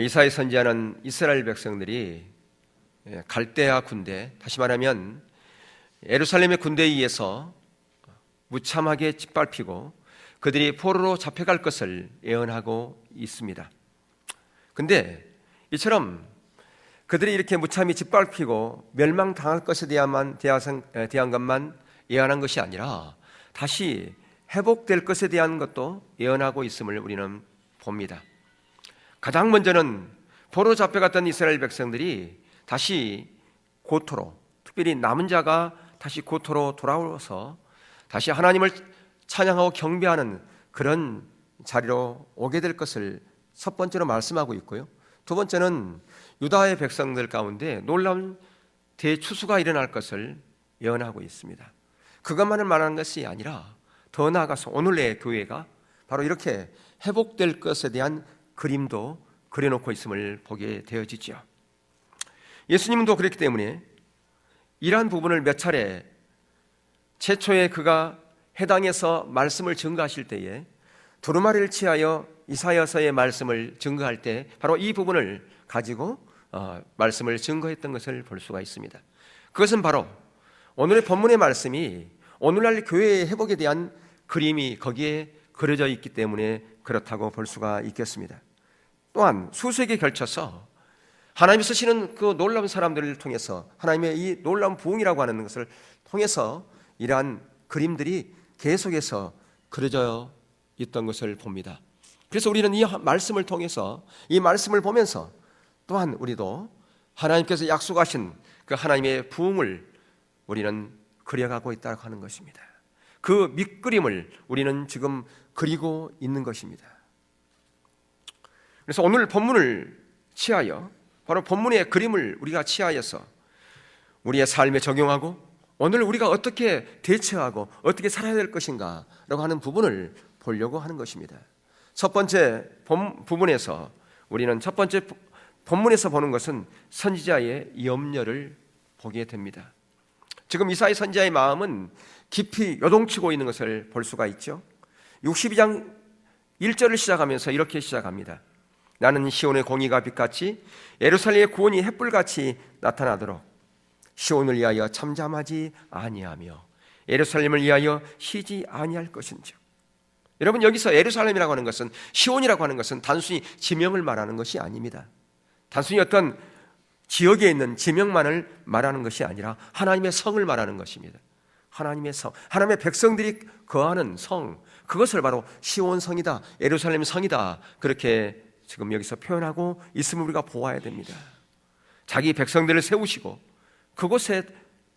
이사야 선지자는 이스라엘 백성들이 갈대아 군대, 다시 말하면 예루살렘의 군대에 의해서 무참하게 짓밟히고 그들이 포로로 잡혀갈 것을 예언하고 있습니다. 근데 이처럼 그들이 이렇게 무참히 짓밟히고 멸망당할 것에 대한 것만 예언한 것이 아니라 다시 회복될 것에 대한 것도 예언하고 있음을 우리는 봅니다. 가장 먼저는 포로 잡혀갔던 이스라엘 백성들이 다시 고토로, 특별히 남은 자가 다시 고토로 돌아오서 다시 하나님을 찬양하고 경배하는 그런 자리로 오게 될 것을 첫 번째로 말씀하고 있고요. 두 번째는 유다의 백성들 가운데 놀라운 대추수가 일어날 것을 예언하고 있습니다. 그것만을 말하는 것이 아니라 더 나아가서 오늘의 교회가 바로 이렇게 회복될 것에 대한 그림도 그려놓고 있음을 보게 되어지죠. 예수님도 그렇기 때문에 이러한 부분을 몇 차례 최초에 그가 해당해서 말씀을 증거하실 때에 두루마리를 취하여 이사야서의 말씀을 증거할 때 바로 이 부분을 가지고 말씀을 증거했던 것을 볼 수가 있습니다. 그것은 바로 오늘의 본문의 말씀이 오늘날 교회의 회복에 대한 그림이 거기에 그려져 있기 때문에 그렇다고 볼 수가 있겠습니다. 또한 수세기에 걸쳐서 하나님이 쓰시는 그 놀라운 사람들을 통해서 하나님의 이 놀라운 부흥이라고 하는 것을 통해서 이러한 그림들이 계속해서 그려져 있던 것을 봅니다. 그래서 우리는 이 말씀을 통해서 이 말씀을 보면서 또한 우리도 하나님께서 약속하신 그 하나님의 부흥을 우리는 그려가고 있다고 하는 것입니다. 그 밑그림을 우리는 지금 그리고 있는 것입니다. 그래서 오늘 본문을 취하여 바로 본문의 그림을 우리가 취하여서 우리의 삶에 적용하고 오늘 우리가 어떻게 대처하고 어떻게 살아야 될 것인가 라고 하는 부분을 보려고 하는 것입니다. 첫 번째 부분에서 우리는 첫 번째 본문에서 보는 것은 선지자의 염려를 보게 됩니다. 지금 이사야 선지자의 마음은 깊이 요동치고 있는 것을 볼 수가 있죠. 62장 1절을 시작하면서 이렇게 시작합니다. 나는 시온의 공의가 빛같이 예루살렘의 구원이 햇불같이 나타나도록 시온을 위하여 잠잠하지 아니하며 예루살렘을 위하여 쉬지 아니할 것인즉. 여러분, 여기서 예루살렘이라고 하는 것은, 시온이라고 하는 것은 단순히 지명을 말하는 것이 아닙니다. 단순히 어떤 지역에 있는 지명만을 말하는 것이 아니라 하나님의 성을 말하는 것입니다. 하나님의 성, 하나님의 백성들이 거하는 성, 그것을 바로 시온 성이다, 예루살렘 성이다, 그렇게 지금 여기서 표현하고 있음을 우리가 보아야 됩니다. 자기 백성들을 세우시고 그곳에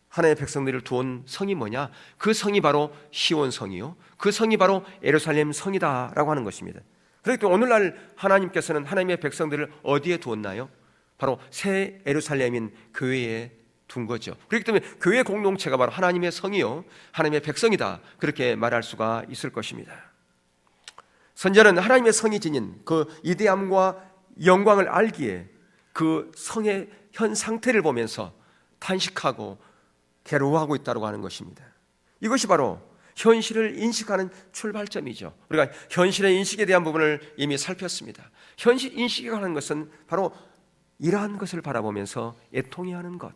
하나님의 백성들을 두은 성이 뭐냐? 그 성이 바로 시온 성이요, 그 성이 바로 예루살렘 성이다라고 하는 것입니다. 그렇기 때문에 오늘날 하나님께서는 하나님의 백성들을 어디에 두었나요? 바로 새 예루살렘인 교회에 둔 거죠. 그렇기 때문에 교회 공동체가 바로 하나님의 성이요, 하나님의 백성이다, 그렇게 말할 수가 있을 것입니다. 선지자는 하나님의 성이 지닌 그 이대함과 영광을 알기에 그 성의 현 상태를 보면서 탄식하고 괴로워하고 있다고 하는 것입니다. 이것이 바로 현실을 인식하는 출발점이죠. 우리가 현실의 인식에 대한 부분을 이미 살폈습니다. 현실 인식이라고 하는 것은 바로 이러한 것을 바라보면서 애통해하는 것,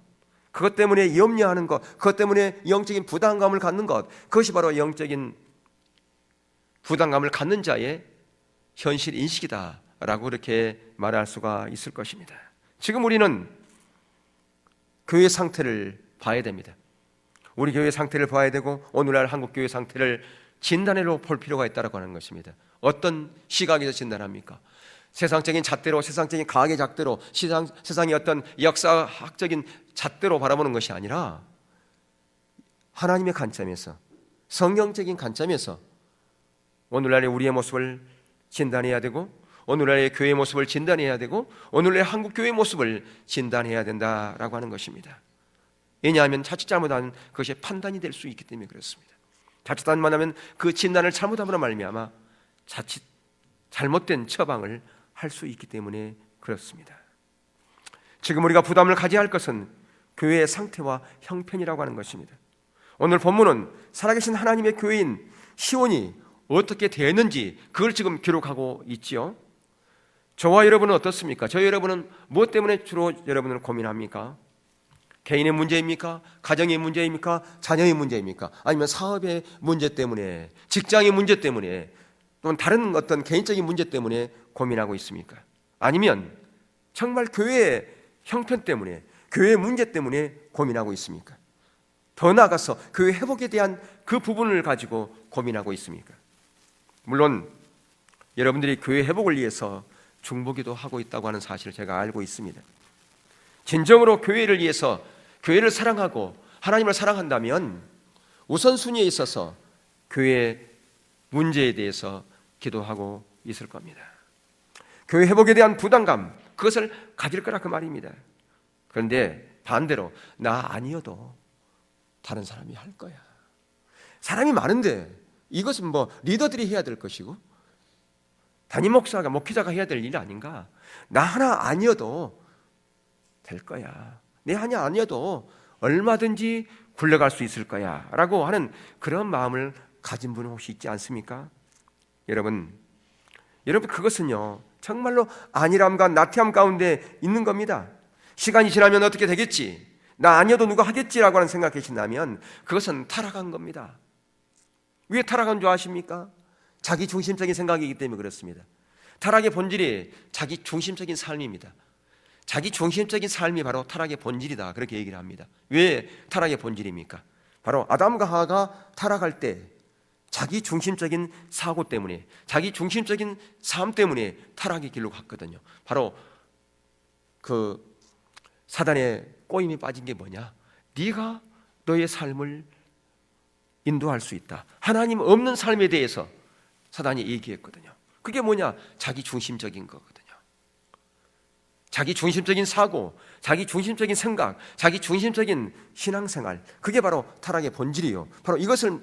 그것 때문에 염려하는 것, 그것 때문에 영적인 부담감을 갖는 것, 그것이 바로 영적인 부담감을 갖는 자의 현실 인식이다라고 그렇게 말할 수가 있을 것입니다. 지금 우리는 교회 상태를 봐야 됩니다. 우리 교회 상태를 봐야 되고 오늘날 한국 교회 상태를 진단해로 볼 필요가 있다고 하는 것입니다. 어떤 시각에서 진단합니까? 세상적인 잣대로, 세상적인 과학의 잣대로, 세상의 어떤 역사학적인 잣대로 바라보는 것이 아니라 하나님의 관점에서, 성경적인 관점에서 오늘날의 우리의 모습을 진단해야 되고, 오늘날의 교회의 모습을 진단해야 되고, 오늘날의 한국 교회의 모습을 진단해야 된다라고 하는 것입니다. 왜냐하면 자칫 잘못하면 그것이 판단이 될 수 있기 때문에 그렇습니다. 자칫 잘못하면 그 진단을 잘못함으로 말미암아 자칫 잘못된 처방을 할 수 있기 때문에 그렇습니다. 지금 우리가 부담을 가져야 할 것은 교회의 상태와 형편이라고 하는 것입니다. 오늘 본문은 살아계신 하나님의 교회인 시온이 어떻게 되었는지 그걸 지금 기록하고 있지요. 저와 여러분은 어떻습니까? 저희 여러분은 무엇 때문에 주로 여러분은 고민합니까? 개인의 문제입니까? 가정의 문제입니까? 자녀의 문제입니까? 아니면 사업의 문제 때문에, 직장의 문제 때문에, 또는 다른 어떤 개인적인 문제 때문에 고민하고 있습니까? 아니면 정말 교회의 형편 때문에, 교회의 문제 때문에 고민하고 있습니까? 더 나아가서 교회 회복에 대한 그 부분을 가지고 고민하고 있습니까? 물론 여러분들이 교회 회복을 위해서 중보기도 하고 있다고 하는 사실을 제가 알고 있습니다. 진정으로 교회를 위해서, 교회를 사랑하고 하나님을 사랑한다면 우선순위에 있어서 교회의 문제에 대해서 기도하고 있을 겁니다. 교회 회복에 대한 부담감, 그것을 가질 거라 그 말입니다. 그런데 반대로 나 아니어도 다른 사람이 할 거야. 사람이 많은데 이것은 뭐 리더들이 해야 될 것이고 담임 목사가, 목회자가 해야 될 일 아닌가? 나 하나 아니어도 될 거야. 내 하나 아니어도 얼마든지 굴러갈 수 있을 거야 라고 하는 그런 마음을 가진 분은 혹시 있지 않습니까? 여러분 그것은요 정말로 안일함과 나태함 가운데 있는 겁니다. 시간이 지나면 어떻게 되겠지? 나 아니어도 누가 하겠지라고 하는 생각 계신다면 그것은 타락한 겁니다. 왜 타락한 줄 아십니까? 자기 중심적인 생각이기 때문에 그렇습니다. 타락의 본질이 자기 중심적인 삶입니다. 자기 중심적인 삶이 바로 타락의 본질이다, 그렇게 얘기를 합니다. 왜 타락의 본질입니까? 바로 아담과 하와가 타락할 때 자기 중심적인 사고 때문에, 자기 중심적인 삶 때문에 타락의 길로 갔거든요. 바로 그 사단의 꼬임에 빠진 게 뭐냐? 네가 너의 삶을 인도할 수 있다. 하나님 없는 삶에 대해서 사단이 얘기했거든요. 그게 뭐냐? 자기 중심적인 거거든요. 자기 중심적인 사고, 자기 중심적인 생각, 자기 중심적인 신앙생활, 그게 바로 타락의 본질이에요. 바로 이것을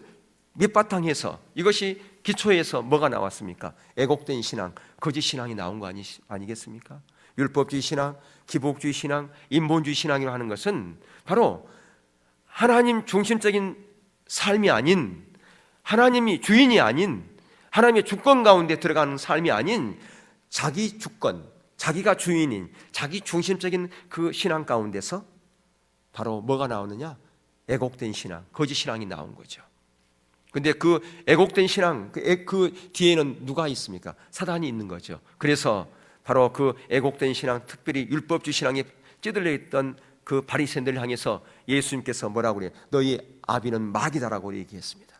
밑바탕에서, 이것이 기초에서 뭐가 나왔습니까? 애곡된 신앙, 거짓 신앙이 나온 거 아니겠습니까? 율법주의 신앙, 기복주의 신앙, 인본주의 신앙이라고 하는 것은 바로 하나님 중심적인 삶이 아닌, 하나님이 주인이 아닌, 하나님의 주권 가운데 들어가는 삶이 아닌 자기 주권, 자기가 주인인 자기 중심적인 그 신앙 가운데서 바로 뭐가 나오느냐? 애곡된 신앙, 거짓 신앙이 나온 거죠. 근데 그 애곡된 신앙, 그 뒤에는 누가 있습니까? 사단이 있는 거죠. 그래서 바로 그 애곡된 신앙, 특별히 율법주의 신앙에 찌들려 있던 그 바리새인들을 향해서 예수님께서 뭐라고 그래요? 너희 아비는 마귀다라고 얘기했습니다.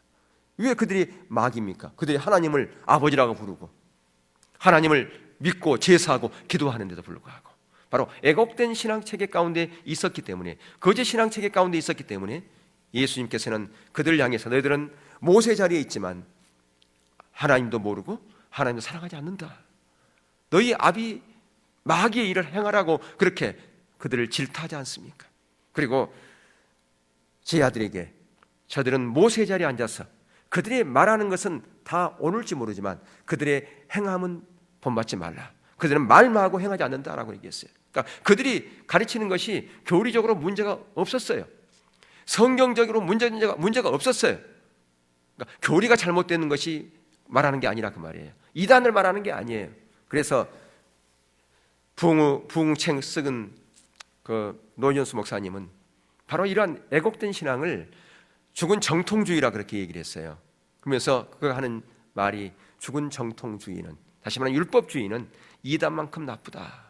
왜 그들이 마귀입니까? 그들이 하나님을 아버지라고 부르고 하나님을 믿고 제사하고 기도하는데도 불구하고 바로 애곡된 신앙체계 가운데 있었기 때문에, 거짓 신앙체계 가운데 있었기 때문에 예수님께서는 그들을 향해서 너희들은 모세 자리에 있지만 하나님도 모르고 하나님도 사랑하지 않는다. 너희 아비 마귀의 일을 행하라고 그렇게 그들을 질타하지 않습니까? 그리고 제 아들에게 저들은 모세 자리에 앉아서 그들이 말하는 것은 다 옳을지 모르지만 그들의 행함은 본받지 말라. 그들은 말만 행하지 않는다라고 얘기했어요. 그러니까 그들이 가르치는 것이 교리적으로 문제가 없었어요. 성경적으로 문제가 없었어요. 그러니까 교리가 잘못되는 것이 말하는 게 아니라 그 말이에요. 이단을 말하는 게 아니에요. 그래서 부흥책 쓰은 그 노현수 목사님은 바로 이러한 애곡된 신앙을 죽은 정통주의라 그렇게 얘기를 했어요. 그러면서 그가 하는 말이 죽은 정통주의는, 다시 말하면 율법주의는 이단만큼 나쁘다.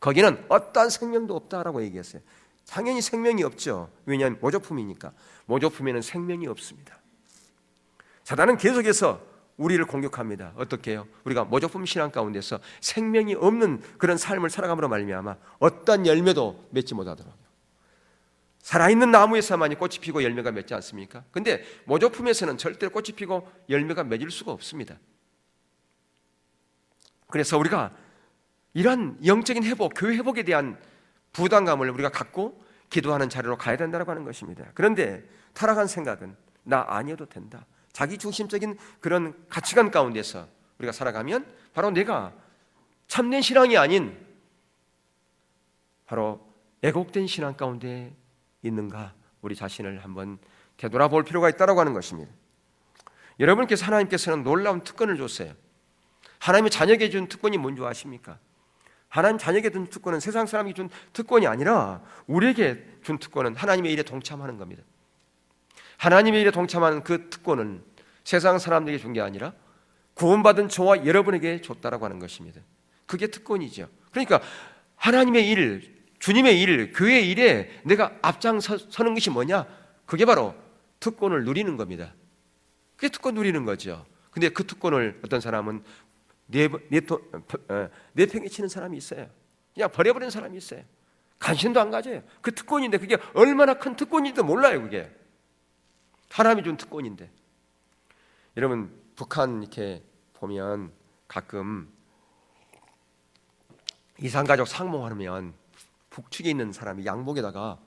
거기는 어떠한 생명도 없다라고 얘기했어요. 당연히 생명이 없죠. 왜냐하면 모조품이니까. 모조품에는 생명이 없습니다. 사단은 계속해서 우리를 공격합니다. 어떻게 해요? 우리가 모조품 신앙 가운데서 생명이 없는 그런 삶을 살아감으로 말미암아 어떤 열매도 맺지 못하더라고요. 살아있는 나무에서만이 꽃이 피고 열매가 맺지 않습니까? 근데 모조품에서는 절대로 꽃이 피고 열매가 맺을 수가 없습니다. 그래서 우리가 이런 영적인 회복, 교회 회복에 대한 부담감을 우리가 갖고 기도하는 자리로 가야 된다고 하는 것입니다. 그런데 타락한 생각은 나 아니어도 된다. 자기 중심적인 그런 가치관 가운데서 우리가 살아가면 바로 내가 참된 신앙이 아닌 바로 애곡된 신앙 가운데 있는가, 우리 자신을 한번 되돌아볼 필요가 있다고 하는 것입니다. 여러분께서, 하나님께서는 놀라운 특권을 줬어요. 하나님의 자녀에게 준 특권이 뭔지 아십니까? 하나님 자녀에게 준 특권은 세상 사람이 준 특권이 아니라 우리에게 준 특권은 하나님의 일에 동참하는 겁니다. 하나님의 일에 동참하는 그 특권은 세상 사람들에게 준 게 아니라 구원받은 저와 여러분에게 줬다라고 하는 것입니다. 그게 특권이죠. 그러니까 하나님의 일, 주님의 일, 교회의 일에 내가 앞장서는 것이 뭐냐? 그게 바로 특권을 누리는 겁니다. 그게 특권 누리는 거죠. 근데 그 특권을 어떤 사람은 내팽개 치는 사람이 있어요. 그냥 버려버리는 사람이 있어요. 관심도 안 가져요. 그 특권인데 그게 얼마나 큰 특권인지도 몰라요. 그게 하나님이 준 특권인데. 여러분 북한 이렇게 보면 가끔 이산가족 상봉하면 북측에 있는 사람이 양복에다가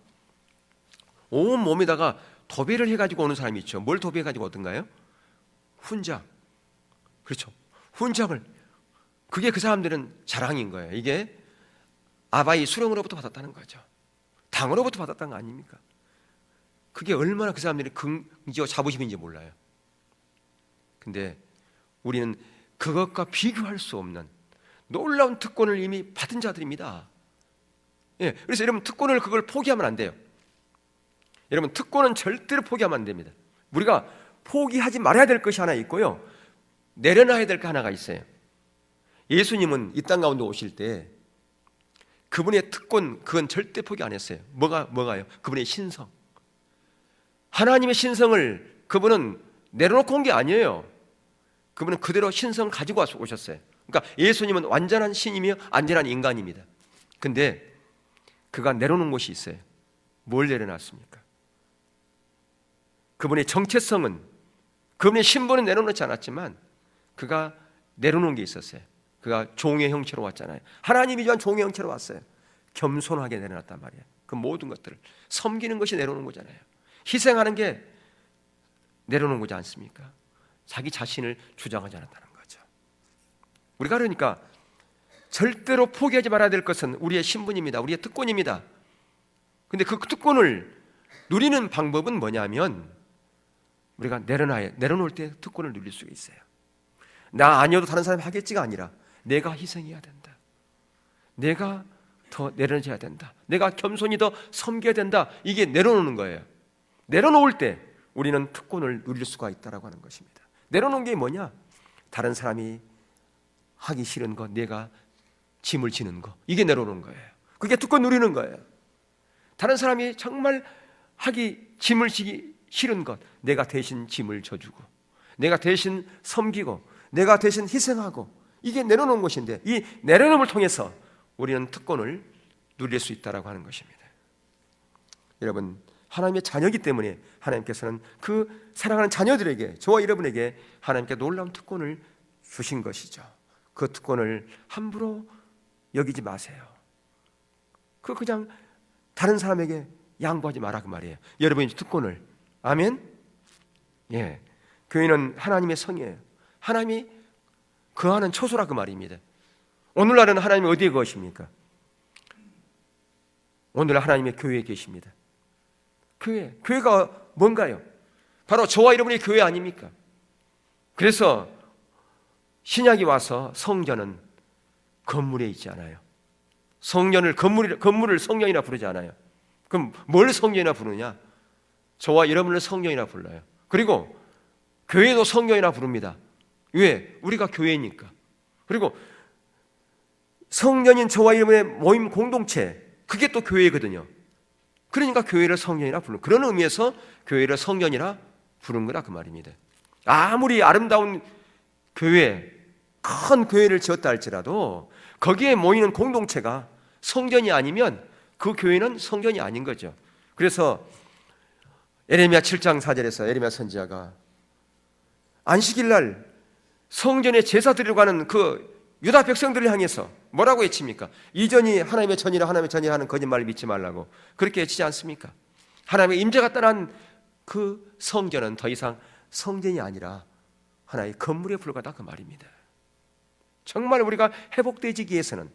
온 몸에다가 도배를 해가지고 오는 사람이 있죠. 뭘 도배해가지고 오던가요? 훈장. 그렇죠. 훈장을. 그게 그 사람들은 자랑인 거예요. 이게 아바이 수령으로부터 받았다는 거죠. 당으로부터 받았다는 거 아닙니까? 그게 얼마나 그 사람들이 긍지와 자부심인지 몰라요. 근데 우리는 그것과 비교할 수 없는 놀라운 특권을 이미 받은 자들입니다. 예, 그래서 여러분 특권을 그걸 포기하면 안 돼요. 여러분 특권은 절대로 포기하면 안 됩니다. 우리가 포기하지 말아야 될 것이 하나 있고요, 내려놔야 될 거 하나가 있어요. 예수님은 이 땅 가운데 오실 때 그분의 특권, 그건 절대 포기 안 했어요. 뭐가요? 그분의 신성. 하나님의 신성을 그분은 내려놓고 온 게 아니에요. 그분은 그대로 신성을 가지고 오셨어요. 그러니까 예수님은 완전한 신이며 안전한 인간입니다. 근데 그가 내려놓은 것이 있어요. 뭘 내려놨습니까? 그분의 정체성은, 그분의 신분은 내려놓지 않았지만 그가 내려놓은 게 있었어요. 그가 종의 형체로 왔잖아요. 하나님이지만 종의 형체로 왔어요. 겸손하게 내려놨단 말이에요. 그 모든 것들을 섬기는 것이 내려놓은 거잖아요. 희생하는 게 내려놓은 거지 않습니까? 자기 자신을 주장하지 않았다는 거죠. 우리가 그러니까 절대로 포기하지 말아야 될 것은 우리의 신분입니다. 우리의 특권입니다. 근데 그 특권을 누리는 방법은 뭐냐면 우리가 내려놓을 때 특권을 누릴 수가 있어요. 나 아니어도 다른 사람이 하겠지가 아니라 내가 희생해야 된다. 내가 더 내려놔야 된다. 내가 겸손히 더 섬겨야 된다. 이게 내려놓는 거예요. 내려놓을 때 우리는 특권을 누릴 수가 있다라고 하는 것입니다. 내려놓은 게 뭐냐? 다른 사람이 하기 싫은 거, 내가 짐을 지는 거, 이게 내려놓는 거예요. 그게 특권 누리는 거예요. 다른 사람이 정말 짐을 지기 싫은 것, 내가 대신 짐을 져주고, 내가 대신 섬기고, 내가 대신 희생하고, 이게 내려놓은 것인데, 이 내려놓음을 통해서 우리는 특권을 누릴 수 있다라고 하는 것입니다. 여러분, 하나님의 자녀이기 때문에 하나님께서는 그 사랑하는 자녀들에게, 저와 여러분에게 하나님께 놀라운 특권을 주신 것이죠. 그 특권을 함부로 여기지 마세요. 그냥 다른 사람에게 양보하지 마라 그 말이에요. 여러분의 특권을. 아멘? 예. 교회는 하나님의 성이에요. 하나님이 거하는 처소라 그 말입니다. 오늘날은 하나님이 어디에 거하십니까? 오늘 하나님의 교회에 계십니다. 교회가 뭔가요? 바로 저와 여러분의 교회 아닙니까? 그래서 신약이 와서 성전은 건물에 있지 않아요. 건물을 성전이라 부르지 않아요. 그럼 뭘 성전이라 부르냐? 저와 여러분을 성전이라 불러요. 그리고 교회도 성전이라 부릅니다. 왜? 우리가 교회니까. 그리고 성전인 저와 여러분의 모임 공동체, 그게 또 교회거든요. 그러니까 교회를 성전이라 부르는, 그런 의미에서 교회를 성전이라 부른 거라 그 말입니다. 아무리 아름다운 교회, 큰 교회를 지었다 할지라도 거기에 모이는 공동체가 성전이 아니면 그 교회는 성전이 아닌 거죠. 그래서 예레미야 7장 4절에서 예레미야 선지자가 안식일 날 성전에 제사 드리려고 하는 그 유다 백성들을 향해서 뭐라고 외칩니까? 이전이 하나님의 전이라 하나님의 전이라 하는 거짓말을 믿지 말라고 그렇게 외치지 않습니까? 하나님의 임재가 떠난 그 성전은 더 이상 성전이 아니라 하나의 건물에 불과하다 그 말입니다. 정말 우리가 회복되기 위해서는,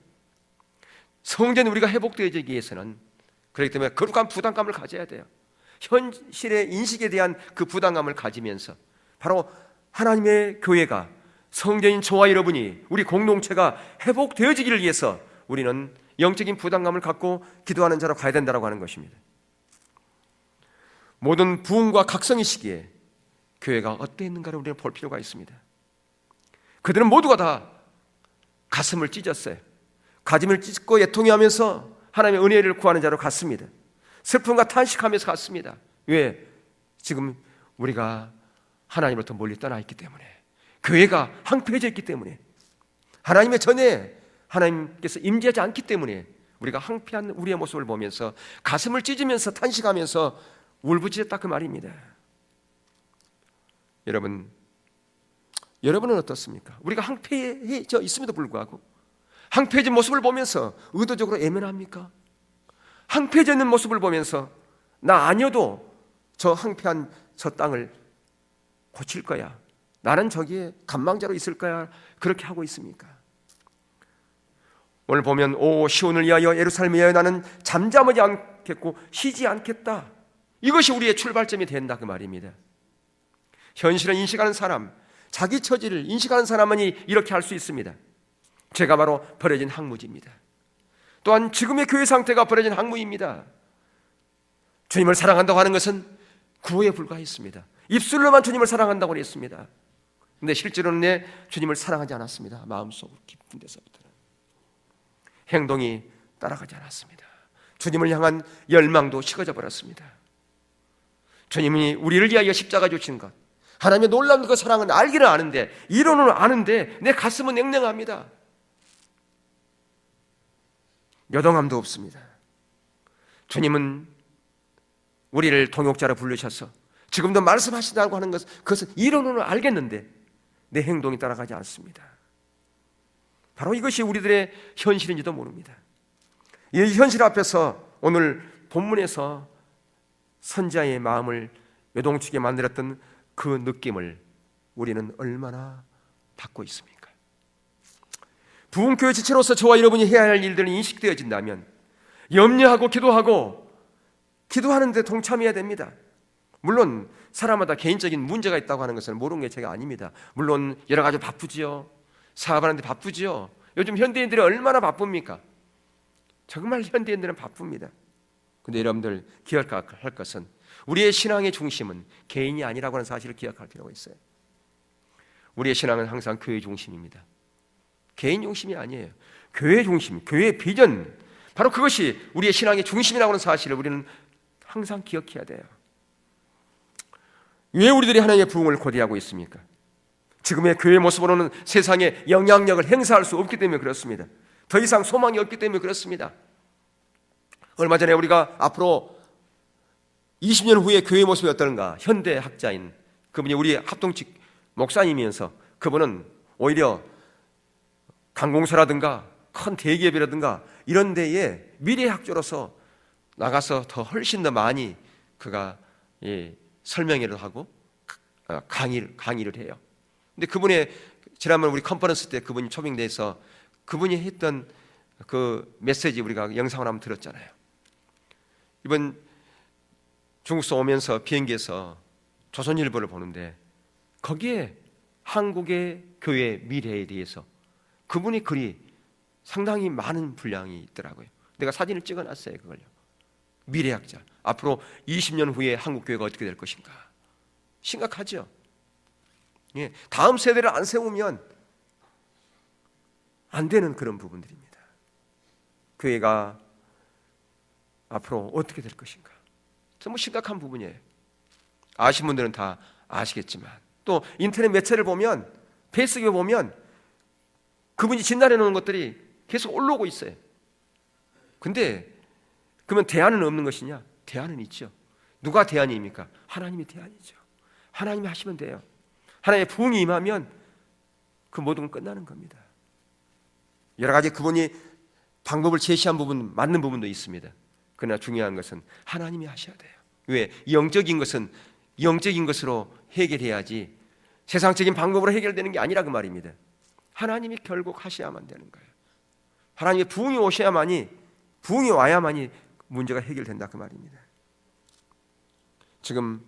성전이 우리가 회복되기 위해서는, 그렇기 때문에 거룩한 부담감을 가져야 돼요. 현실의 인식에 대한 그 부담감을 가지면서 바로 하나님의 교회가, 성전인 저와 여러분이, 우리 공동체가 회복되어지기를 위해서 우리는 영적인 부담감을 갖고 기도하는 자로 가야 된다고 하는 것입니다. 모든 부흥과 각성의 시기에 교회가 어땠는가를 우리는 볼 필요가 있습니다. 그들은 모두가 다 가슴을 찢었어요. 가슴을 찢고 애통해하면서 하나님의 은혜를 구하는 자로 갔습니다. 슬픔과 탄식하면서 갔습니다. 왜? 지금 우리가 하나님으로부터 멀리 떠나 있기 때문에, 교회가 황폐해져 있기 때문에, 하나님의 전에 하나님께서 임재하지 않기 때문에 우리가 황폐한 우리의 모습을 보면서 가슴을 찢으면서 탄식하면서 울부짖었다 그 말입니다. 여러분은 어떻습니까? 우리가 황폐해져 있음에도 불구하고 황폐해진 모습을 보면서 의도적으로 애면합니까? 황폐해져 있는 모습을 보면서 나 아니어도 저 황폐한 저 땅을 고칠 거야, 나는 저기에 간망자로 있을 거야, 그렇게 하고 있습니까? 오늘 보면 오 시온을 위하여 예루살렘을 위하여 나는 잠잠하지 않겠고 쉬지 않겠다, 이것이 우리의 출발점이 된다 그 말입니다. 현실을 인식하는 사람, 자기 처지를 인식하는 사람만이 이렇게 할 수 있습니다. 죄가 바로 버려진 항무지입니다. 또한 지금의 교회 상태가 버려진 항무입니다. 주님을 사랑한다고 하는 것은 구호에 불과했습니다. 입술로만 주님을 사랑한다고 했습니다. 근데 실제로는 내 주님을 사랑하지 않았습니다. 마음속 깊은 데서부터는 행동이 따라가지 않았습니다. 주님을 향한 열망도 식어져 버렸습니다. 주님이 우리를 위하여 십자가 주신 것, 하나님의 놀라운 그 사랑은 알기는 아는데, 이론은 아는데 내 가슴은 냉랭합니다. 여동함도 없습니다. 주님은 우리를 동역자로 부르셔서 지금도 말씀하신다고 하는 것은, 그것은 이론으로는 알겠는데 내 행동이 따라가지 않습니다. 바로 이것이 우리들의 현실인지도 모릅니다. 이 현실 앞에서 오늘 본문에서 선지자의 마음을 요동치게 만들었던 그 느낌을 우리는 얼마나 받고 있습니까? 부흥교회 지체로서 저와 여러분이 해야 할 일들이 인식되어진다면 염려하고 기도하는 데 동참해야 됩니다. 물론 사람마다 개인적인 문제가 있다고 하는 것은 모르는 게 제가 아닙니다. 물론 여러 가지 바쁘지요. 사업하는데 바쁘지요. 요즘 현대인들이 얼마나 바쁩니까? 정말 현대인들은 바쁩니다. 근데 여러분들 기억할 것은 우리의 신앙의 중심은 개인이 아니라고 하는 사실을 기억할 필요가 있어요. 우리의 신앙은 항상 교회 중심입니다. 개인 중심이 아니에요. 교회 중심, 교회의 비전, 바로 그것이 우리의 신앙의 중심이라고 하는 사실을 우리는 항상 기억해야 돼요. 왜 우리들이 하나님의 부흥을 고대하고 있습니까? 지금의 교회 모습으로는 세상에 영향력을 행사할 수 없기 때문에 그렇습니다. 더 이상 소망이 없기 때문에 그렇습니다. 얼마 전에 우리가 앞으로 20년 후에 교회 모습이 어떨는가, 현대 학자인 그분이 우리 합동측 목사님이면서 그분은 오히려 강공서라든가 큰 대기업이라든가 이런 데에 미래학자로서 나가서 더 훨씬 더 많이 그가 설명회를 하고 강의를 해요. 근데 그분의 지난번 우리 컨퍼런스 때 그분이 초빙돼서 그분이 했던 그 메시지 우리가 영상을 한번 들었잖아요. 이번 중국서 오면서 비행기에서 조선일보를 보는데 거기에 한국의 교회 미래에 대해서 그분이 글이 상당히 많은 분량이 있더라고요. 내가 사진을 찍어놨어요. 그걸요. 미래학자, 앞으로 20년 후에 한국 교회가 어떻게 될 것인가, 심각하죠. 다음 세대를 안 세우면 안 되는 그런 부분들입니다. 교회가 앞으로 어떻게 될 것인가, 정말 심각한 부분이에요. 아시는 분들은 다 아시겠지만 또 인터넷 매체를 보면, 페이스북에 보면 그분이 진단해 놓은 것들이 계속 올라오고 있어요. 근데 그러면 대안은 없는 것이냐? 대안은 있죠. 누가 대안입니까? 하나님이 대안이죠. 하나님이 하시면 돼요. 하나님의 부흥이 임하면 그 모든 건 끝나는 겁니다. 여러 가지 그분이 방법을 제시한 부분, 맞는 부분도 있습니다. 그러나 중요한 것은 하나님이 하셔야 돼요. 왜? 영적인 것은 영적인 것으로 해결해야지 세상적인 방법으로 해결되는 게 아니라 그 말입니다. 하나님이 결국 하셔야만 되는 거예요. 하나님의 부흥이 오셔야만이, 부흥이 와야만이 문제가 해결된다 그 말입니다. 지금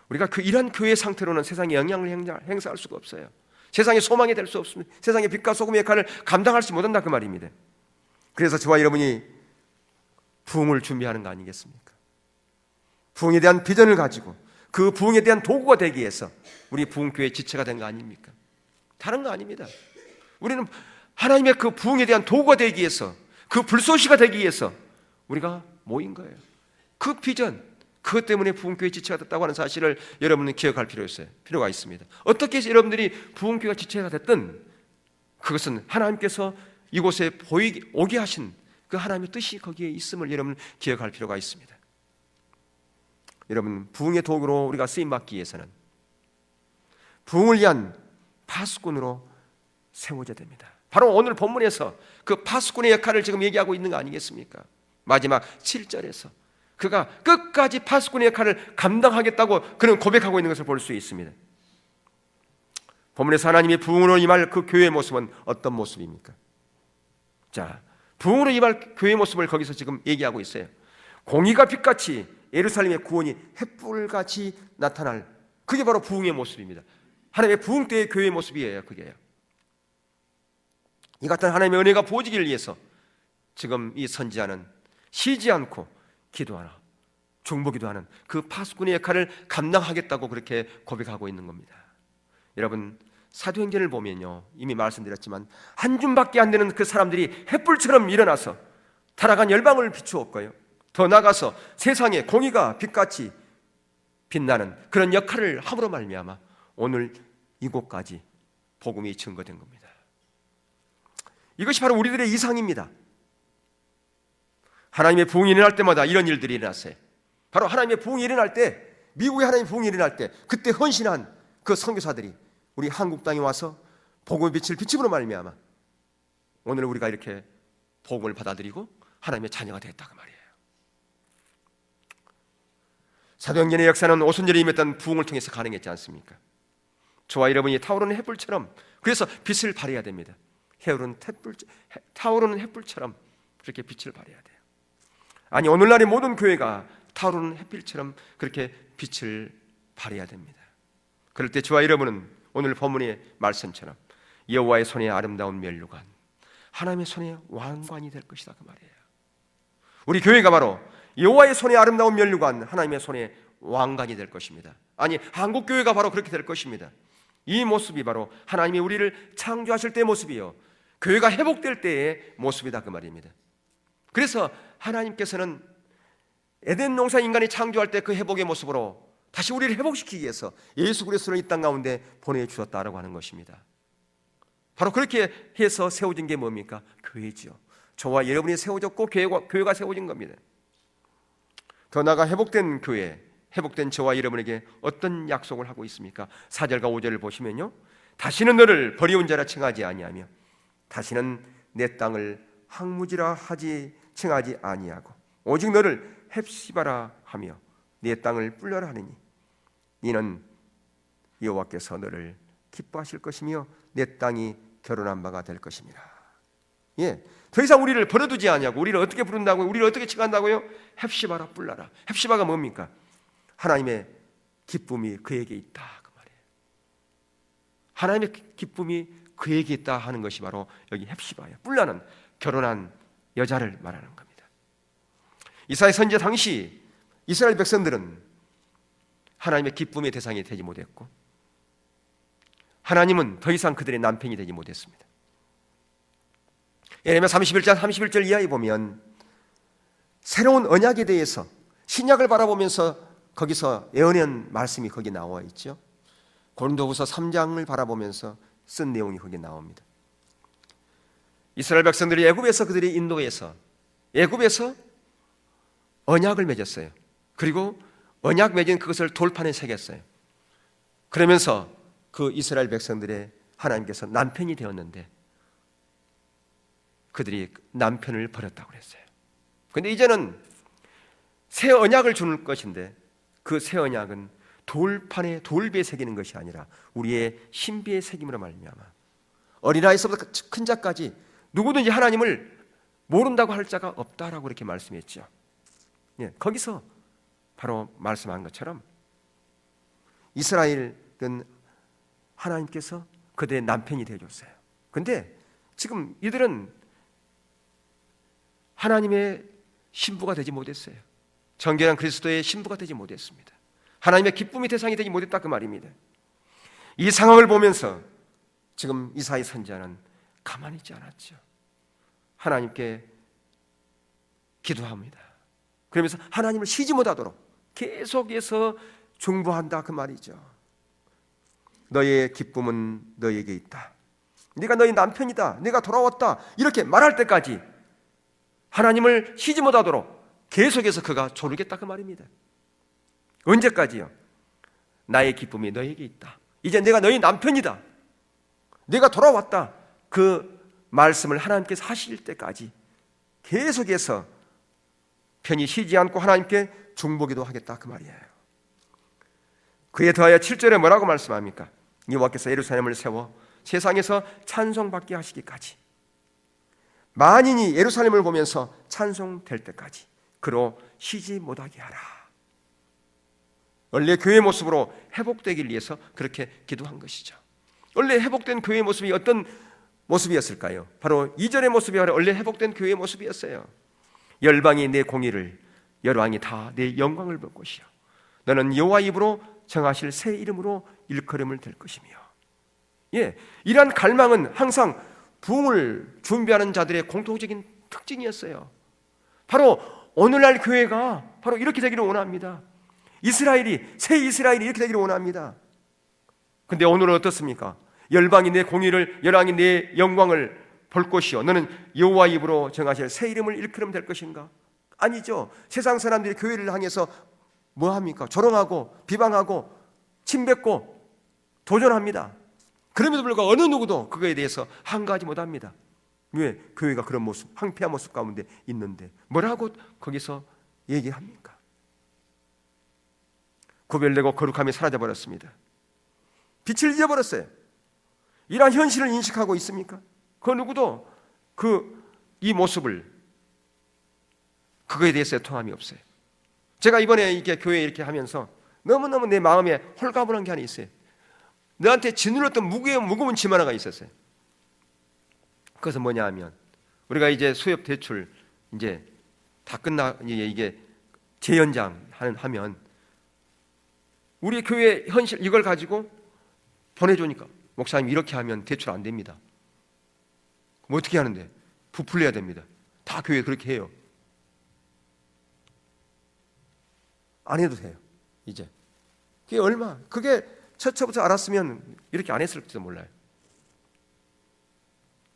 우리가 이런 교회 상태로는 세상에 영향을 행사할 수가 없어요. 세상의 소망이 될 수 없습니다. 세상의 빛과 소금의 역할을 감당할 수 못한다 그 말입니다. 그래서 저와 여러분이 부흥을 준비하는 거 아니겠습니까? 부흥에 대한 비전을 가지고 그 부흥에 대한 도구가 되기 위해서 우리 부흥교회 지체가 된 거 아닙니까? 다른 거 아닙니다. 우리는 하나님의 그 부흥에 대한 도구가 되기 위해서, 그 불쏘시가 되기 위해서 우리가 모인 거예요. 그 비전, 그것 때문에 부흥교회 지체가 됐다고 하는 사실을 여러분은 기억할 필요가 있습니다. 어떻게 여러분들이 부흥교회가 지체가 됐든 그것은 하나님께서 이곳에 오게 하신 그 하나님의 뜻이 거기에 있음을 여러분 기억할 필요가 있습니다. 여러분, 부흥의 도구로 우리가 쓰임받기 위해서는 부흥을 위한 파수꾼으로 세워져야 됩니다. 바로 오늘 본문에서 그 파수꾼의 역할을 지금 얘기하고 있는 거 아니겠습니까? 마지막 7절에서 그가 끝까지 파수꾼의 역할을 감당하겠다고 그는 고백하고 있는 것을 볼 수 있습니다. 본문에서 하나님의 부흥으로 임할 그 교회의 모습은 어떤 모습입니까? 자, 부흥으로 임할 교회의 모습을 거기서 지금 얘기하고 있어요. 공의가 빛같이 예루살렘의 구원이 햇불같이 나타날, 그게 바로 부흥의 모습입니다. 하나님의 부흥 때의 교회의 모습이에요. 그게요. 이 같은 하나님의 은혜가 부어지기를 위해서 지금 이 선지자는 쉬지 않고 기도하나 중보기도 하는 그 파수꾼의 역할을 감당하겠다고 그렇게 고백하고 있는 겁니다. 여러분, 사도행전을 보면요, 이미 말씀드렸지만 한 줌밖에 안 되는 그 사람들이 햇불처럼 일어나서 타락한 열방을 비추었고요, 더 나아가서 세상에 공의가 빛같이 빛나는 그런 역할을 함으로 말미암아 오늘 이곳까지 복음이 증거된 겁니다. 이것이 바로 우리들의 이상입니다. 하나님의 부흥이 일어날 때마다 이런 일들이 일어났어요. 바로 하나님의 부흥이 일어날 때, 미국의 하나님의 부흥이 일어날 때 그때 헌신한 그 선교사들이 우리 한국 땅에 와서 복음의 빛을 비춤으로 말미암아 오늘 우리가 이렇게 복음을 받아들이고 하나님의 자녀가 되었다고 말이에요. 사도행전의 역사는 오순절에 임했던 부흥을 통해서 가능했지 않습니까? 저와 여러분이 타오르는 햇불처럼, 그래서 빛을 발해야 됩니다. 타오르는 햇불처럼 그렇게 빛을 발해야 돼요. 아니, 오늘날의 모든 교회가 타오르는 햇빛처럼 그렇게 빛을 발해야 됩니다. 그럴 때 저와 여러분은 오늘 본문의 말씀처럼 여호와의 손에 아름다운 면류관, 하나님의 손에 왕관이 될 것이다 그 말이에요. 우리 교회가 바로 여호와의 손에 아름다운 면류관, 하나님의 손에 왕관이 될 것입니다. 아니, 한국 교회가 바로 그렇게 될 것입니다. 이 모습이 바로 하나님이 우리를 창조하실 때의 모습이요, 교회가 회복될 때의 모습이다 그 말입니다. 그래서 하나님께서는 에덴 동산 인간이 창조할 때 그 회복의 모습으로 다시 우리를 회복시키기 위해서 예수 그리스도를 이 땅 가운데 보내주었다라고 하는 것입니다. 바로 그렇게 해서 세워진 게 뭡니까? 교회지요. 저와 여러분이 세워졌고 교회가 세워진 겁니다. 더 나아가 회복된 교회, 회복된 저와 여러분에게 어떤 약속을 하고 있습니까? 4절과 5절을 보시면요, 다시는 너를 버리온 자라 칭하지 아니하며 다시는 내 땅을 황무지라 칭하지 아니하고 오직 너를 헵시바라 하며 네 땅을 뿔려라 하느니 이는 여호와께서 너를 기뻐하실 것이며 내 땅이 결혼한 바가 될 것입니다. 예, 더 이상 우리를 버려두지 않냐고, 우리를 어떻게 부른다고요? 우리를 어떻게 칭한다고요? 헵시바라 뿔라라. 헵시바가 뭡니까? 하나님의 기쁨이 그에게 있다 그 말이에요. 하나님의 기쁨이 그에게 있다 하는 것이 바로 여기 헵시바예요. 뿔라는 결혼한 여자를 말하는 겁니다. 이사야 선지자 당시 이스라엘 백성들은 하나님의 기쁨의 대상이 되지 못했고 하나님은 더 이상 그들의 남편이 되지 못했습니다. 예레미야 31절 이하에 보면 새로운 언약에 대해서 신약을 바라보면서 거기서 예언한 말씀이 거기 나와 있죠. 고린도후서 3장을 바라보면서 쓴 내용이 거기 나옵니다. 이스라엘 백성들이 애굽에서 그들이 인도에서 애굽에서 언약을 맺었어요. 그리고 언약 맺은 그것을 돌판에 새겼어요. 그러면서 그 이스라엘 백성들의 하나님께서 남편이 되었는데 그들이 남편을 버렸다고 그랬어요. 그런데 이제는 새 언약을 주는 것인데 그 새 언약은 돌판에 돌비에 새기는 것이 아니라 우리의 신비에 새김으로 말미암아 어린아이서부터 큰 자까지 누구든지 하나님을 모른다고 할 자가 없다라고 이렇게 말씀했죠. 예, 거기서 바로 말씀한 것처럼 이스라엘은 하나님께서 그들의 남편이 되어줬어요. 그런데 지금 이들은 하나님의 신부가 되지 못했어요. 정결한 그리스도의 신부가 되지 못했습니다. 하나님의 기쁨의 대상이 되지 못했다 그 말입니다. 이 상황을 보면서 지금 이사야 선지자는 가만히 있지 않았죠. 하나님께 기도합니다. 그러면서 하나님을 쉬지 못하도록 계속해서 중보한다 그 말이죠. 너의 기쁨은 너에게 있다. 네가 너희 남편이다. 네가 돌아왔다. 이렇게 말할 때까지 하나님을 쉬지 못하도록 계속해서 그가 조르겠다 그 말입니다. 언제까지요? 나의 기쁨이 너에게 있다. 이제 내가 너희 남편이다. 네가 돌아왔다. 그 말씀을 하나님께서 하실 때까지 계속해서 편히 쉬지 않고 하나님께 중보기도 하겠다 그 말이에요. 그에 더하여 7절에 뭐라고 말씀합니까? 여호와께서 예루살렘을 세워 세상에서 찬송받게 하시기까지, 만인이 예루살렘을 보면서 찬송될 때까지 그로 쉬지 못하게 하라. 원래 교회의 모습으로 회복되기 위해서 그렇게 기도한 것이죠. 원래 회복된 교회의 모습이 어떤 모습이었을까요? 바로 2절의 모습이 원래 회복된 교회의 모습이었어요. 열방이 내 공의를, 열왕이 다 내 영광을 볼 것이요 너는 여호와 입으로 정하실 새 이름으로 일컬음을 될 것이며. 이러한 갈망은 항상 부흥을 준비하는 자들의 공통적인 특징이었어요. 바로 오늘날 교회가 바로 이렇게 되기를 원합니다. 새 이스라엘이 이렇게 되기를 원합니다. 근데 오늘은 어떻습니까? 열방이 내 공의를, 열왕이 내 영광을 볼 것이요 너는 여호와 입으로 정하실 새 이름을 일컬으면 될 것인가? 아니죠. 세상 사람들이 교회를 향해서 뭐합니까? 조롱하고 비방하고 침뱉고 도전합니다. 그럼에도 불구하고 어느 누구도 그거에 대해서 한가하지 못합니다. 왜? 교회가 그런 모습, 황폐한 모습 가운데 있는데 뭐라고 거기서 얘기합니까? 구별되고 거룩함이 사라져버렸습니다. 빛을 잊어버렸어요. 이러한 현실을 인식하고 있습니까? 그 누구도 이 모습을, 그거에 대해서 통함이 없어요. 제가 이번에 이렇게 교회 이렇게 하면서 너무너무 내 마음에 홀가분한 게 하나 있어요. 너한테 짓눌렀던 무거운 짐 하나가 있었어요. 그것은 뭐냐 하면, 우리가 이제 수협 대출 이제 다 이게 재연장 하면 우리 교회 현실 이걸 가지고 보내주니까 목사님 이렇게 하면 대출 안 됩니다. 뭐 어떻게 하는데? 부풀려야 됩니다. 다 교회 그렇게 해요. 안 해도 돼요. 이제 그게 처처부터 알았으면 이렇게 안 했을지도 몰라요.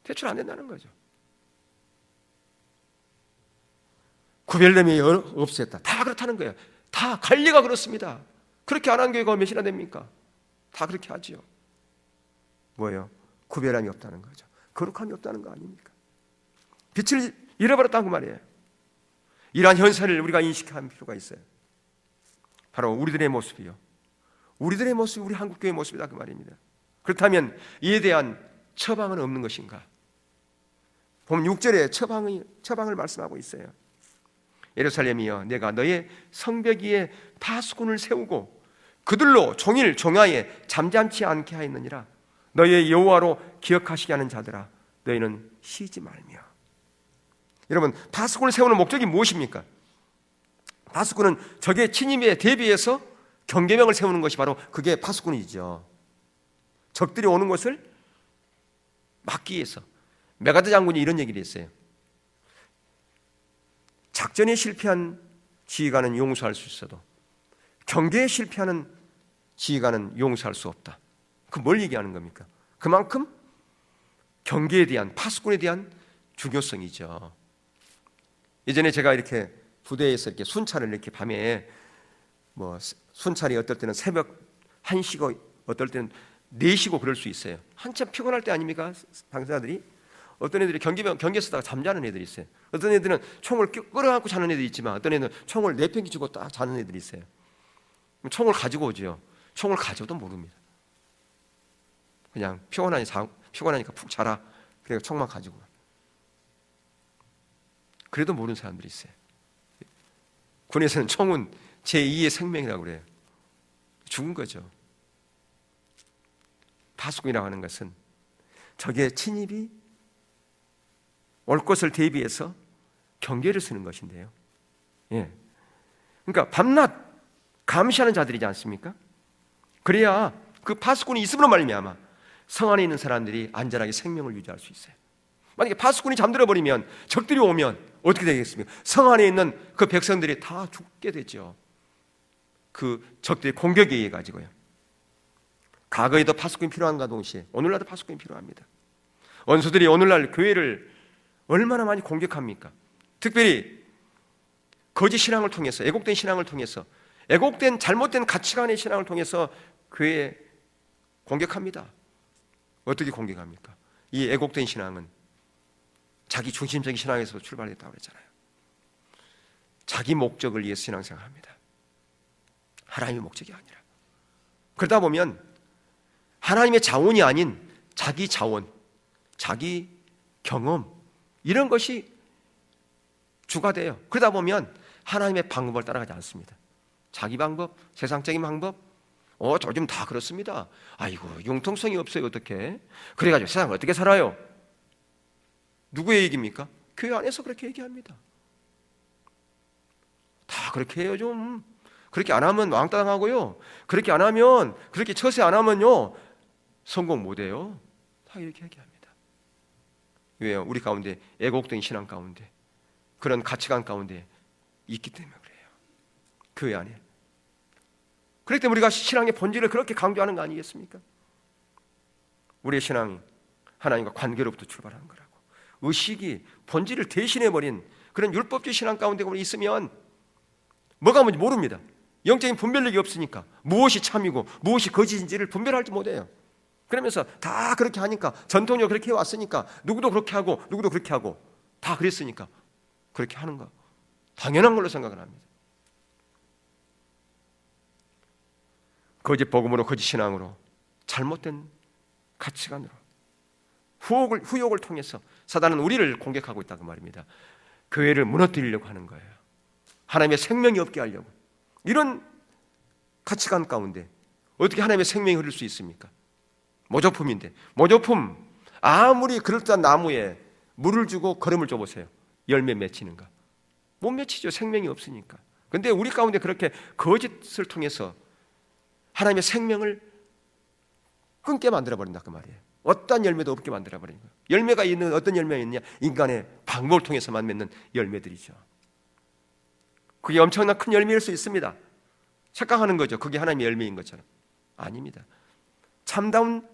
대출 안 된다는 거죠. 구별됨이 없었다. 다 그렇다는 거예요. 다 관리가 그렇습니다. 그렇게 안 한 교회가 몇이나 됩니까? 다 그렇게 하지요. 뭐예요? 구별함이 없다는 거죠. 거룩함이 없다는 거 아닙니까? 빛을 잃어버렸다는 말이에요. 이러한 현실을 우리가 인식할 필요가 있어요. 바로 우리들의 모습이요. 우리들의 모습이 우리 한국교회의 모습이다 그 말입니다. 그렇다면 이에 대한 처방은 없는 것인가? 보면 6절에 처방을 말씀하고 있어요. 예루살렘이여, 내가 너의 성벽 위에 파수꾼을 세우고 그들로 종일 종야에 잠잠치 않게 하였느니라. 너의 여호와로 기억하시게 하는 자들아, 너희는 쉬지 말며. 여러분, 파수꾼을 세우는 목적이 무엇입니까? 파수꾼은 적의 침입에 대비해서 경계명을 세우는 것이 바로 그게 파수꾼이죠. 적들이 오는 것을 막기 위해서. 메가드 장군이 이런 얘기를 했어요. 작전에 실패한 지휘관은 용서할 수 있어도 경계에 실패하는 지휘관은 용서할 수 없다. 그 뭘 얘기하는 겁니까? 그만큼 경계에 대한, 파수꾼에 대한 중요성이죠. 예전에 제가 이렇게 부대에서 이렇게 순찰을 이렇게 밤에 순찰이 어떨 때는 새벽 1시고 어떨 때는 4시고 그럴 수 있어요. 한참 피곤할 때 아닙니까? 당사자들이. 어떤 애들이 경계 쓰다가 잠자는 애들이 있어요. 어떤 애들은 총을 끌어안고 자는 애들이 있지만 어떤 애들은 총을 내팽개 쥐고 딱 자는 애들이 있어요. 총을 가지고 오죠. 총을 가져도 모릅니다. 그냥 피곤하니까 푹 자라. 그래서 총만 가지고. 그래도 모르는 사람들이 있어요. 군에서는 총은 제2의 생명이라고 그래요. 죽은 거죠. 파수꾼이라고 하는 것은 적의 침입이 올 것을 대비해서 경계를 쓰는 것인데요. 예. 그러니까 밤낮 감시하는 자들이지 않습니까? 그래야 그 파수꾼이 있음으로 말미암아 성 안에 있는 사람들이 안전하게 생명을 유지할 수 있어요. 만약에 파수꾼이 잠들어 버리면 적들이 오면 어떻게 되겠습니까? 성 안에 있는 그 백성들이 다 죽게 되죠. 그 적들의 공격에 의해 가지고요. 과거에도 파수꾼이 필요한가 동시에 오늘날도 파수꾼이 필요합니다. 원수들이 오늘날 교회를 얼마나 많이 공격합니까? 특별히 거짓 신앙을 통해서, 애곡된 신앙을 통해서, 애곡된 잘못된 가치관의 신앙을 통해서 교회에 공격합니다. 어떻게 공격합니까? 이 애곡된 신앙은 자기 중심적인 신앙에서 출발했다고 그랬잖아요. 자기 목적을 위해서 신앙생활합니다. 하나님의 목적이 아니라. 그러다 보면 하나님의 자원이 아닌 자기 자원, 자기 경험 이런 것이 주가 돼요. 그러다 보면 하나님의 방법을 따라가지 않습니다. 자기 방법, 세상적인 방법, 요즘 다 그렇습니다. 아이고 융통성이 없어요. 어떻게? 그래가지고 세상 어떻게 살아요? 누구의 얘기입니까? 교회 안에서 그렇게 얘기합니다. 다 그렇게 해요. 좀 그렇게 안 하면 왕따당하고요. 그렇게 안 하면, 그렇게 처세 안 하면요 성공 못해요. 다 이렇게 얘기합니다. 왜요? 우리 가운데 애곡된 신앙 가운데 그런 가치관 가운데 있기 때문에 그래요. 교회 안에. 그렇기 때문에 우리가 신앙의 본질을 그렇게 강조하는 거 아니겠습니까? 우리의 신앙이 하나님과 관계로부터 출발하는 거라고. 의식이 본질을 대신해버린 그런 율법주의 신앙 가운데 있으면 뭐가 뭔지 모릅니다. 영적인 분별력이 없으니까 무엇이 참이고 무엇이 거짓인지를 분별하지 못해요. 그러면서 다 그렇게 하니까, 전통적으로 그렇게 해왔으니까, 누구도 그렇게 하고 누구도 그렇게 하고 다 그랬으니까 그렇게 하는 거 당연한 걸로 생각을 합니다. 거짓 복음으로, 거짓 신앙으로, 잘못된 가치관으로, 후욕을 통해서 사단은 우리를 공격하고 있다고 말입니다. 교회를 무너뜨리려고 하는 거예요. 하나님의 생명이 없게 하려고. 이런 가치관 가운데 어떻게 하나님의 생명이 흐를 수 있습니까? 모조품인데, 모조품 아무리 그럴듯한 나무에 물을 주고 거름을 줘보세요. 열매 맺히는가? 못 맺히죠. 생명이 없으니까. 그런데 우리 가운데 그렇게 거짓을 통해서 하나님의 생명을 끊게 만들어버린다 그 말이에요. 어떤 열매도 없게 만들어버리는 거예요. 열매가 있는 어떤 열매가 있느냐? 인간의 방법을 통해서만 맺는 열매들이죠. 그게 엄청난 큰 열매일 수 있습니다. 착각하는 거죠. 그게 하나님의 열매인 것처럼. 아닙니다. 참다운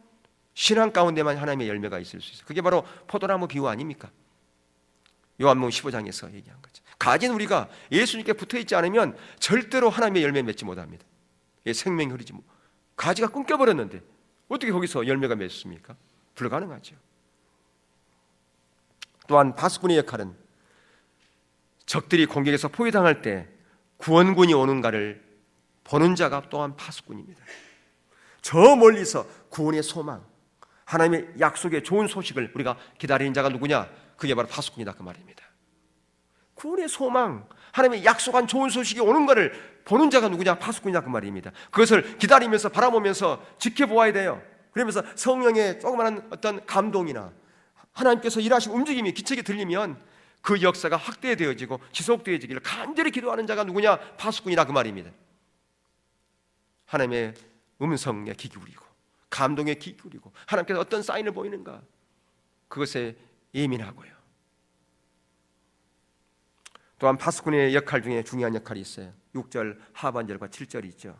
신앙 가운데만 하나님의 열매가 있을 수 있어요. 그게 바로 포도나무 비유 아닙니까? 요한복음 15장에서 얘기한 거죠. 가진 우리가 예수님께 붙어있지 않으면 절대로 하나님의 열매 맺지 못합니다. 생명이 흐르지 못. 가지가 끊겨버렸는데 어떻게 거기서 열매가 맺습니까? 불가능하죠. 또한 파수꾼의 역할은 적들이 공격에서 포위당할 때 구원군이 오는가를 보는 자가 또한 파수꾼입니다. 저 멀리서 구원의 소망, 하나님의 약속의 좋은 소식을 우리가 기다리는 자가 누구냐? 그게 바로 파수꾼이다 그 말입니다. 구원의 소망, 하나님의 약속한 좋은 소식이 오는 것을 보는 자가 누구냐? 파수꾼이다 그 말입니다. 그것을 기다리면서 바라보면서 지켜보아야 돼요. 그러면서 성령의 조그마한 어떤 감동이나 하나님께서 일하신 움직임이 기척이 들리면 그 역사가 확대되어지고 지속되어지기를 간절히 기도하는 자가 누구냐? 파수꾼이다 그 말입니다. 하나님의 음성에 귀 기울이고 감동에 귀 기울이고 하나님께서 어떤 사인을 보이는가 그것에 예민하고요. 또한 파수꾼의 역할 중에 중요한 역할이 있어요. 6절 하반절과 7절이 있죠.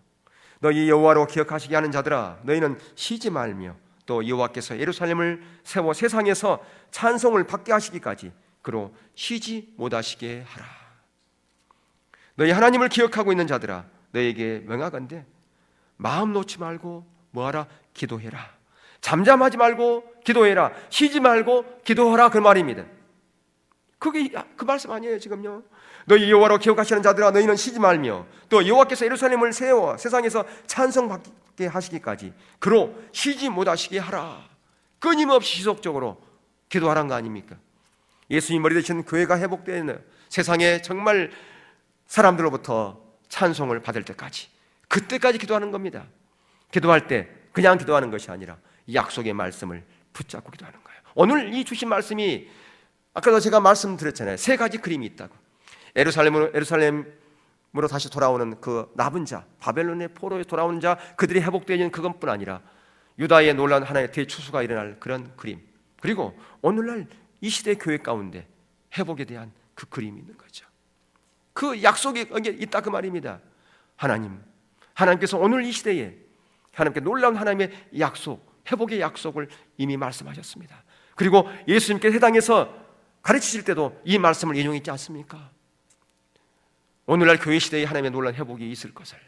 너희 여호와로 기억하시게 하는 자들아, 너희는 쉬지 말며 또 여호와께서 예루살렘을 세워 세상에서 찬송을 받게 하시기까지 그로 쉬지 못하시게 하라. 너희 하나님을 기억하고 있는 자들아, 너희에게 명하건대 마음 놓지 말고 뭐하라? 기도해라. 잠잠하지 말고 기도해라. 쉬지 말고 기도하라 그 말입니다. 그게 그 말씀 아니에요 지금요. 너희 여호와로 기억하시는 자들아, 너희는 쉬지 말며 또 여호와께서 예루살렘을 세워 세상에서 찬송받게 하시기까지 그로 쉬지 못하시게 하라. 끊임없이 지속적으로 기도하라는 거 아닙니까? 예수님 머리 되신 교회가 회복되는 세상에 정말 사람들로부터 찬송을 받을 때까지, 그때까지 기도하는 겁니다. 기도할 때 그냥 기도하는 것이 아니라 약속의 말씀을 붙잡고 기도하는 거예요. 오늘 이 주신 말씀이 아까도 제가 말씀드렸잖아요. 세 가지 그림이 있다고. 에루살렘으로 다시 돌아오는 그 남은 자, 바벨론의 포로에 돌아오는 자, 그들이 회복되는 그것뿐 아니라 유다의 놀라운 하나의 대추수가 일어날 그런 그림, 그리고 오늘날 이 시대 교회 가운데 회복에 대한 그 그림이 있는 거죠. 그 약속이 있다 그 말입니다. 하나님께서 오늘 이 시대에 하나님께 놀라운 하나님의 약속, 회복의 약속을 이미 말씀하셨습니다. 그리고 예수님께 해당해서 가르치실 때도 이 말씀을 인용했지 않습니까? 오늘날 교회 시대에 하나님의 놀라운 회복이 있을 것을.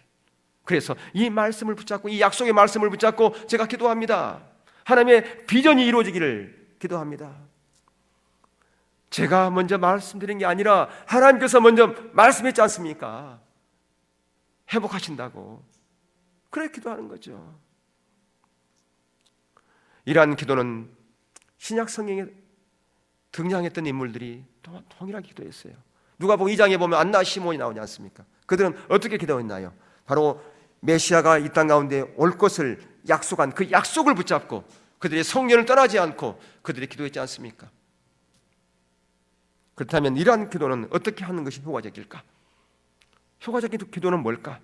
그래서 이 말씀을 붙잡고, 이 약속의 말씀을 붙잡고 제가 기도합니다. 하나님의 비전이 이루어지기를 기도합니다. 제가 먼저 말씀드린 게 아니라 하나님께서 먼저 말씀했지 않습니까? 회복하신다고. 그래 기도하는 거죠. 이러한 기도는 신약 성경에 등장했던 인물들이 동일하게 기도했어요. 누가복음 2장에 보면 안나 시몬이 나오지 않습니까? 그들은 어떻게 기도했나요? 바로 메시아가 이 땅 가운데 올 것을 약속한 그 약속을 붙잡고 그들의 성령을 떠나지 않고 그들이 기도했지 않습니까? 그렇다면 이러한 기도는 어떻게 하는 것이 효과적일까? 효과적인 기도는 뭘까?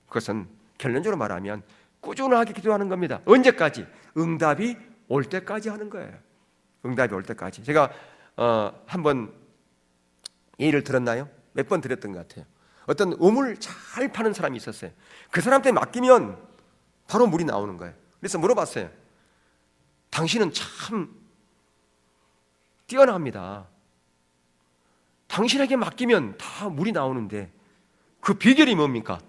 그것은 결론적으로 말하면 꾸준하게 기도하는 겁니다. 언제까지? 응답이 올 때까지 하는 거예요. 응답이 올 때까지. 제가 한번 예를 들었나요? 몇 번 드렸던 것 같아요. 어떤 우물 잘 파는 사람이 있었어요. 그 사람한테 맡기면 바로 물이 나오는 거예요. 그래서 물어봤어요. 당신은 참 뛰어납니다. 당신에게 맡기면 다 물이 나오는데 그 비결이 뭡니까?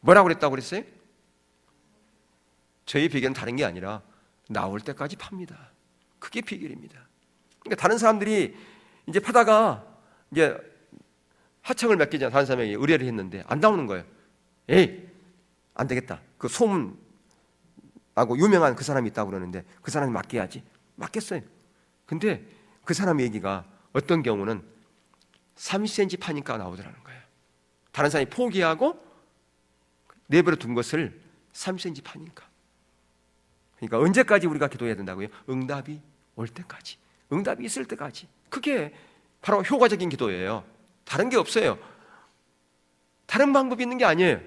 뭐라고 그랬다고 그랬어요? 저희 비결은 다른 게 아니라 나올 때까지 팝니다. 그게 비결입니다. 그러니까 다른 사람들이 이제 파다가 이제 하청을 맡기지 않아 다른 사람에게 의뢰를 했는데 안 나오는 거예요. 에이, 안 되겠다. 그 소문하고 유명한 그 사람이 있다고 그러는데 그 사람이 맡겨야지. 맡겼어요. 근데 그 사람 얘기가 어떤 경우는 30cm 파니까 나오더라는 거예요. 다른 사람이 포기하고 내버려 둔 것을 30cm 파니까. 그러니까 언제까지 우리가 기도해야 된다고요? 응답이 올 때까지, 응답이 있을 때까지. 그게 바로 효과적인 기도예요. 다른 게 없어요. 다른 방법이 있는 게 아니에요.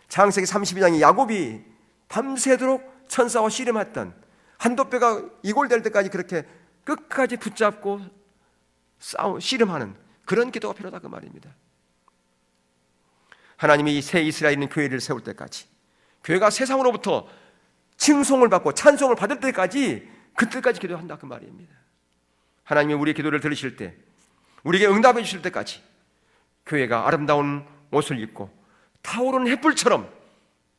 창세기 32장에 야곱이 밤새도록 천사와 씨름했던, 한도 뼈가 이골될 때까지 그렇게 끝까지 붙잡고 씨름하는 그런 기도가 필요하다 그 말입니다. 하나님이 이 새 이스라엘 있는 교회를 세울 때까지, 교회가 세상으로부터 칭송을 받고 찬송을 받을 때까지, 그때까지 기도한다 그 말입니다. 하나님이 우리의 기도를 들으실 때, 우리에게 응답해 주실 때까지 교회가 아름다운 옷을 입고 타오르는 햇불처럼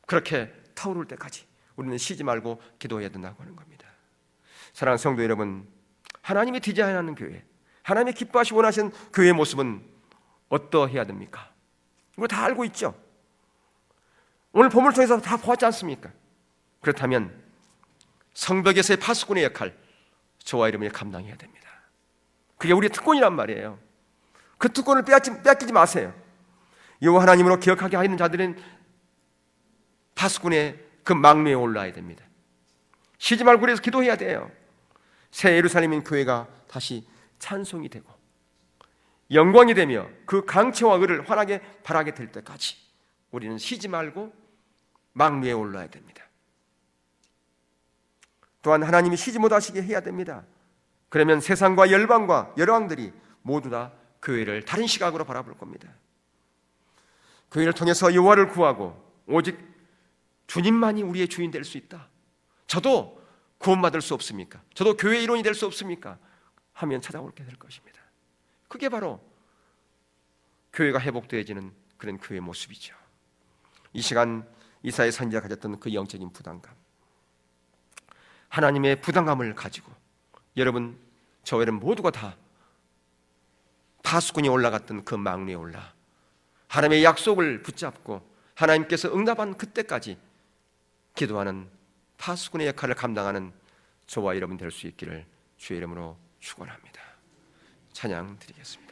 그렇게 타오를 때까지 우리는 쉬지 말고 기도해야 된다고 하는 겁니다. 사랑하는 성도 여러분, 하나님이 디자인하는 교회, 하나님이 기뻐하시고 원하시는 교회의 모습은 어떠해야 됩니까? 이거 다 알고 있죠? 오늘 본문을 통해서 다 보았지 않습니까? 그렇다면 성벽에서의 파수꾼의 역할, 저와 여러분이 감당해야 됩니다. 그게 우리의 특권이란 말이에요. 그 특권을 빼앗기지 마세요. 여호와 하나님으로 기억하게 하는 자들은 파수꾼의 그 막내에 올라야 됩니다. 쉬지 말고 그래서 기도해야 돼요. 새 예루살렘인 교회가 다시 찬송이 되고 영광이 되며 그 강체와 의를 환하게 발하게 될 때까지 우리는 쉬지 말고 막내에 올라야 됩니다. 또한 하나님이 쉬지 못하시게 해야 됩니다. 그러면 세상과 열방과 열왕들이 모두 다 교회를 다른 시각으로 바라볼 겁니다. 교회를 통해서 여호와를 구하고 오직 주님만이 우리의 주인 될 수 있다. 저도 구원받을 수 없습니까? 저도 교회 일원이 될 수 없습니까? 하면 찾아올게 될 것입니다. 그게 바로 교회가 회복되어지는 그런 교회의 모습이죠. 이 시간 이사야 선지자가 가졌던 그 영적인 부담감, 하나님의 부담감을 가지고 여러분, 저 여러분 모두가 다 파수꾼이 올라갔던 그 망리에 올라 하나님의 약속을 붙잡고 하나님께서 응답한 그때까지 기도하는 파수꾼의 역할을 감당하는 저와 여러분 될 수 있기를 주의 이름으로 축원합니다. 찬양 드리겠습니다.